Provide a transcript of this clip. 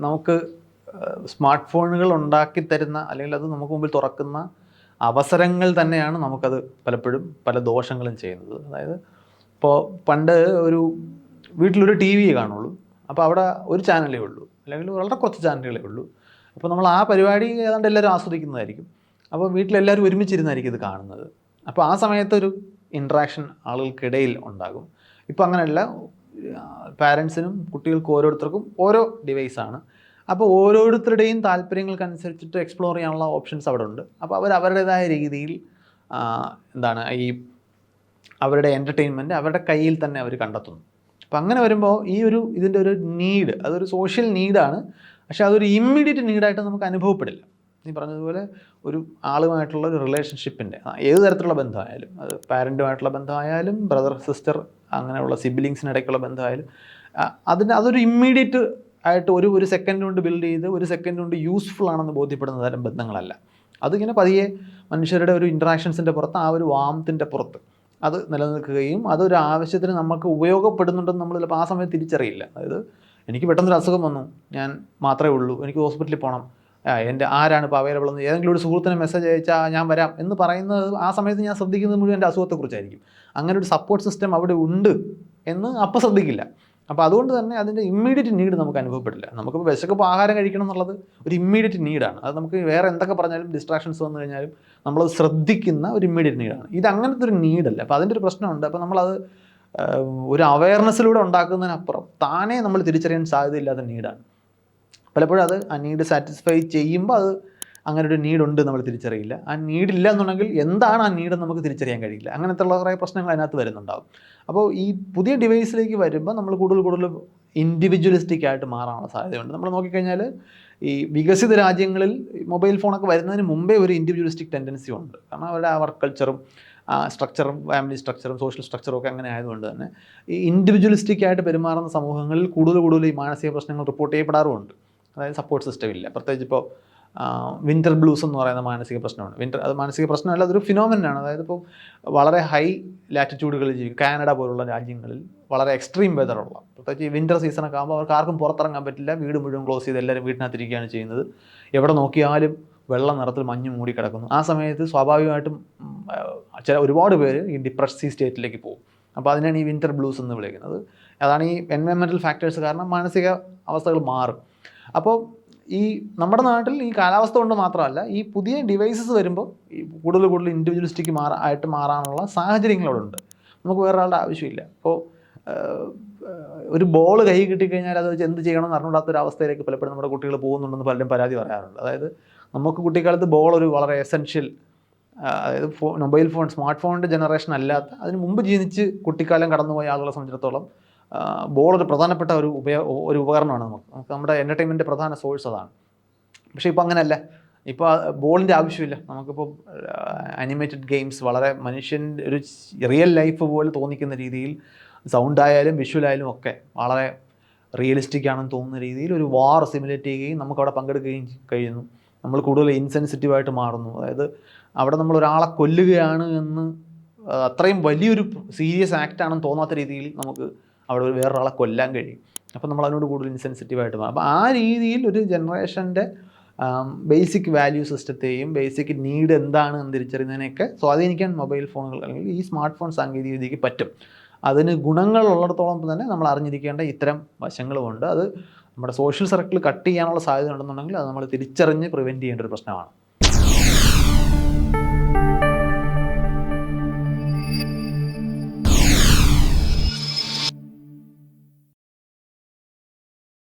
നമുക്ക് സ്മാർട്ട് ഫോണുകൾ ഉണ്ടാക്കി തരുന്ന അല്ലെങ്കിൽ അത് നമുക്ക് മുമ്പിൽ തുറക്കുന്ന അവസരങ്ങൾ തന്നെയാണ് നമുക്കത് പലപ്പോഴും പല ദോഷങ്ങളും ചെയ്യുന്നത്. അതായത് ഇപ്പോൾ പണ്ട് ഒരു വീട്ടിലൊരു ടി വി കാണുള്ളൂ, അപ്പോൾ അവിടെ ഒരു ചാനലേ ഉള്ളൂ അല്ലെങ്കിൽ വളരെ കുറച്ച് ചാനലുകളേ ഉള്ളൂ. അപ്പോൾ നമ്മൾ ആ പരിപാടി ഏതാണ്ട് എല്ലാവരും ആസ്വദിക്കുന്നതായിരിക്കും. അപ്പോൾ വീട്ടിലെല്ലാവരും ഒരുമിച്ചിരുന്നായിരിക്കും ഇത് കാണുന്നത്. അപ്പോൾ ആ സമയത്തൊരു ഇൻട്രാക്ഷൻ ആളുകൾക്കിടയിൽ ഉണ്ടാകും. ഇപ്പോൾ അങ്ങനെയല്ല, പാരൻസിനും കുട്ടികൾക്കും ഓരോരുത്തർക്കും ഓരോ ഡിവൈസാണ്. അപ്പോൾ ഓരോരുത്തരുടെയും താല്പര്യങ്ങൾക്കനുസരിച്ചിട്ട് എക്സ്പ്ലോർ ചെയ്യാനുള്ള ഓപ്ഷൻസ് അവിടെ ഉണ്ട്. അപ്പോൾ അവർ അവരുടേതായ രീതിയിൽ ഈ അവരുടെ എൻ്റർടൈൻമെൻറ്റ് അവരുടെ കയ്യിൽ തന്നെ അവർ കണ്ടെത്തുന്നു. അപ്പോൾ അങ്ങനെ വരുമ്പോൾ ഇതിൻ്റെ ഒരു നീഡ്, അതൊരു സോഷ്യൽ നീഡാണ്. പക്ഷേ അതൊരു ഇമ്മീഡിയറ്റ് നീഡായിട്ട് നമുക്ക് അനുഭവപ്പെടില്ല. നീ പറഞ്ഞതുപോലെ ഒരു ആളുമായിട്ടുള്ള ഒരു റിലേഷൻഷിപ്പിൻ്റെ ഏത് തരത്തിലുള്ള ബന്ധമായാലും, അത് പാരൻറ്റുമായിട്ടുള്ള ബന്ധമായാലും ബ്രദർ സിസ്റ്റർ അങ്ങനെയുള്ള സിബ്ലിങ്സിനിടയ്ക്കുള്ള ബന്ധമായാലും, അതൊരു ഇമ്മീഡിയറ്റ് ആയിട്ട് ഒരു സെക്കൻഡ് കൊണ്ട് ബിൽഡ് ചെയ്ത് ഒരു സെക്കൻഡ് കൊണ്ട് യൂസ്ഫുൾ ആണെന്ന് ബോധ്യപ്പെടുന്ന തരം ബന്ധങ്ങളല്ല. അതിങ്ങനെ പതിയെ മനുഷ്യരുടെ ഒരു ഇൻട്രാക്ഷൻസിൻ്റെ പുറത്ത്, ആ ഒരു വാമത്തിൻ്റെ പുറത്ത് അത് നിലനിൽക്കുകയും അതൊരു ആവശ്യത്തിന് നമുക്ക് ഉപയോഗപ്പെടുന്നുണ്ടെന്ന് നമ്മൾ ചിലപ്പോൾ ആ സമയത്ത് തിരിച്ചറിയില്ല. അതായത് എനിക്ക് പെട്ടെന്നൊരു അസുഖം വന്നു, ഞാൻ മാത്രമേ ഉള്ളൂ, എനിക്ക് ഹോസ്പിറ്റലിൽ പോകണം, എൻ്റെ ആരാണ് ഇപ്പോൾ അവൈലബിൾ എന്ന് ഏതെങ്കിലും ഒരു സുഹൃത്തിന് മെസ്സേജ് അയച്ചാൽ ഞാൻ വരാം എന്ന് പറയുന്നത് ആ സമയത്ത് ഞാൻ ശ്രദ്ധിക്കുന്നത് മുഴുവൻ എൻ്റെ അസുഖത്തെക്കുറിച്ചായിരിക്കും. അങ്ങനെ ഒരു സപ്പോർട്ട് സിസ്റ്റം അവിടെ ഉണ്ട് എന്ന് അപ്പോൾ ശ്രദ്ധിക്കില്ല. അപ്പോൾ അതുകൊണ്ട് തന്നെ അതിൻ്റെ ഇമ്മീഡിയറ്റ് നീഡ് നമുക്ക് അനുഭവപ്പെടില്ല. നമുക്കിപ്പോൾ വിശക്കിപ്പോൾ ആഹാരം കഴിക്കണം എന്നുള്ളത് ഒരു ഇമ്മീഡിയറ്റ് നീഡാണ്. അത് നമുക്ക് വേറെ എന്തൊക്കെ പറഞ്ഞാലും ഡിസ്ട്രാക്ഷൻസ് വന്നു കഴിഞ്ഞാലും നമ്മളത് ശ്രദ്ധിക്കുന്ന ഒരു ഇമ്മീഡിയറ്റ് നീഡാണ്. ഇത് അങ്ങനത്തെ ഒരു നീഡല്ല. അപ്പോൾ അതിൻ്റെ ഒരു പ്രശ്നമുണ്ട്. അപ്പോൾ നമ്മളത് ഒരു അവയർനെസ്സിലൂടെ ഉണ്ടാക്കുന്നതിനപ്പുറം താനേ നമ്മൾ തിരിച്ചറിയാൻ സാധ്യതയില്ലാത്ത നീഡാണ്. പലപ്പോഴും ആ നീഡ് സാറ്റിസ്ഫൈ ചെയ്യുമ്പോൾ അത് അങ്ങനെ ഒരു നീഡുണ്ട് നമ്മൾ തിരിച്ചറിയില്ല. ആ നീഡില്ല എന്നുണ്ടെങ്കിൽ എന്താണ് ആ നീഡ് നമുക്ക് തിരിച്ചറിയാൻ കഴിയില്ല. അങ്ങനത്തെ ഉള്ള കുറേ പ്രശ്നങ്ങൾ അതിനകത്ത് വരുന്നുണ്ടാകും. അപ്പോൾ ഈ പുതിയ ഡിവൈസിലേക്ക് വരുമ്പോൾ നമ്മൾ കൂടുതൽ ഇൻഡിവിജ്വലിസ്റ്റിക് ആയിട്ട് മാറാനുള്ള സാധ്യതയുണ്ട്. നമ്മൾ നോക്കിക്കഴിഞ്ഞാൽ ഈ വികസിത രാജ്യങ്ങളിൽ മൊബൈൽ ഫോണൊക്കെ വരുന്നതിന് മുമ്പേ ഒരു ഇൻഡിവിജ്വലിസ്റ്റിക് ടെൻഡൻസി ഉണ്ട്. കാരണം അവരുടെ ആ വർക്ക് കൾച്ചറും സ്ട്രക്ചറും ഫാമിലി സ്ട്രക്ചറും സോഷ്യൽ സ്ട്രക്ചറും ഒക്കെ അങ്ങനെ ആയതുകൊണ്ട് തന്നെ ഈ ഇൻഡിവിജ്വലിസ്റ്റിക് ആയിട്ട് പെരുമാറുന്ന സമൂഹങ്ങളിൽ കൂടുതൽ ഈ മാനസിക പ്രശ്നങ്ങൾ റിപ്പോർട്ട് ചെയ്യപ്പെടാറുമുണ്ട്. അതായത് സപ്പോർട്ട് സിസ്റ്റം ഇല്ല. പ്രത്യേകിച്ച് ഇപ്പോൾ വിൻ്റർ ബ്ലൂസ് എന്ന് പറയുന്ന മാനസിക പ്രശ്നമാണ്. അത് മാനസിക പ്രശ്നമല്ല, അതൊരു ഫിനോമിനനാണ്. അതായത് ഇപ്പോൾ വളരെ ഹൈ ലാറ്റിറ്റ്യൂഡുകളിൽ ജീവിക്കും, കാനഡ പോലുള്ള രാജ്യങ്ങളിൽ വളരെ എക്സ്ട്രീം വെതറുള്ള, പ്രത്യേകിച്ച് ഈ വിൻ്റർ സീസണൊക്കെ ആകുമ്പോൾ അവർക്ക് ആർക്കും പുറത്തിറങ്ങാൻ പറ്റില്ല. വീട് മുഴുവൻ ക്ലോസ് ചെയ്ത് എല്ലാവരും വീട്ടിനകത്തിരിക്കുകയാണ് ചെയ്യുന്നത്. എവിടെ നോക്കിയാലും വെള്ള നിറത്തിൽ മഞ്ഞ് മൂടി കിടക്കുന്നു. ആ സമയത്ത് സ്വാഭാവികമായിട്ടും ഒരുപാട് പേര് ഈ ഡിപ്രസീവ് സ്റ്റേറ്റിലേക്ക് പോകും. അപ്പോൾ അതിനാണ് ഈ വിൻ്റർ ബ്ലൂസ് എന്ന് വിളിക്കുന്നത്. അതാണ് ഈ എൻവയൺമെൻറ്റൽ ഫാക്ടേഴ്സ് കാരണം മാനസിക അവസ്ഥകൾ മാറും. അപ്പോൾ ഈ നമ്മുടെ നാട്ടിൽ ഈ കാലാവസ്ഥ കൊണ്ട് മാത്രമല്ല, ഈ പുതിയ ഡിവൈസസ് വരുമ്പോൾ ഈ കൂടുതൽ ഇൻഡിവിജ്വലിസ്റ്റിക് ആയിട്ട് മാറാനുള്ള സാഹചര്യങ്ങളോടുണ്ട്. നമുക്ക് വേറൊരാളുടെ ആവശ്യമില്ല. ഇപ്പോൾ ഒരു ബോൾ കൈ കിട്ടിക്കഴിഞ്ഞാൽ അത് വെച്ച് എന്ത് ചെയ്യണമെന്ന് അറിഞ്ഞൂടാത്തൊരവസ്ഥയിലേക്ക് പലപ്പോഴും നമ്മുടെ കുട്ടികൾ പോകുന്നുണ്ടെന്ന് പലരും പരാതി പറയാറുണ്ട്. അതായത് നമുക്ക് കുട്ടിക്കാലത്ത് ബോൾ ഒരു വളരെ എസെൻഷ്യൽ, അതായത് മൊബൈൽ ഫോൺ സ്മാർട്ട് ഫോണിൻ്റെ ജനറേഷൻ അല്ലാത്ത അതിന് മുമ്പ് ജനിച്ച് കുട്ടിക്കാലം കടന്നുപോയ ആളുകളെ സംബന്ധിച്ചിടത്തോളം ബോൾ ഒരു പ്രധാനപ്പെട്ട ഒരു ഉപകരണമാണ്. നമുക്ക് നമ്മുടെ എൻ്റർടൈൻമെൻറ്റിൻ്റെ പ്രധാന സോഴ്സ് അതാണ്. പക്ഷേ ഇപ്പോൾ അങ്ങനെയല്ല. ഇപ്പോൾ ബോളിൻ്റെ ആവശ്യമില്ല. നമുക്കിപ്പോൾ അനിമേറ്റഡ് ഗെയിംസ് വളരെ മനുഷ്യൻ്റെ ഒരു റിയൽ ലൈഫ് പോലെ തോന്നിക്കുന്ന രീതിയിൽ സൗണ്ടായാലും വിഷ്വലായാലും ഒക്കെ വളരെ റിയലിസ്റ്റിക് ആണെന്ന് തോന്നുന്ന രീതിയിൽ ഒരു വാർ സിമുലേറ്റ് ചെയ്യുകയും നമുക്കവിടെ പങ്കെടുക്കുകയും കഴിയുന്നു. നമ്മൾ കൂടുതൽ ഇൻസെൻസിറ്റീവായിട്ട് മാറുന്നു. അതായത് അവിടെ നമ്മൾ ഒരാളെ കൊല്ലുകയാണ് എന്ന് അത്രയും വലിയൊരു സീരിയസ് ആക്റ്റാണെന്ന് തോന്നാത്ത രീതിയിൽ നമുക്ക് അവിടെ വേറൊരാളെ കൊല്ലാൻ കഴിയും. അപ്പോൾ നമ്മൾ അതിനോട് കൂടുതൽ ഇൻസെൻസിറ്റീവായിട്ട് മാറും. അപ്പോൾ ആ രീതിയിൽ ഒരു ജനറേഷൻ്റെ ബേസിക് വാല്യൂ സിസ്റ്റത്തെയും ബേസിക് നീഡ് എന്താണ് എന്ന് തിരിച്ചറിയുന്നതിനെയൊക്കെ സ്വാധീനിക്കാൻ മൊബൈൽ ഫോണുകൾ അല്ലെങ്കിൽ ഈ സ്മാർട്ട് ഫോൺ സാങ്കേതികവിദ്യക്ക് പറ്റും. അതിന് ഗുണങ്ങളുള്ളിടത്തോളം തന്നെ നമ്മൾ അറിഞ്ഞിരിക്കേണ്ട ഇത്തരം വശങ്ങളുമുണ്ട്. അത് നമ്മുടെ സോഷ്യൽ സർക്കിൾ കട്ട് ചെയ്യാനുള്ള സാധ്യത ഉണ്ടെന്നുണ്ടെങ്കിൽ അത് നമ്മൾ തിരിച്ചറിഞ്ഞ് പ്രിവെൻറ്റ് ചെയ്യേണ്ട ഒരു പ്രശ്നമാണ്.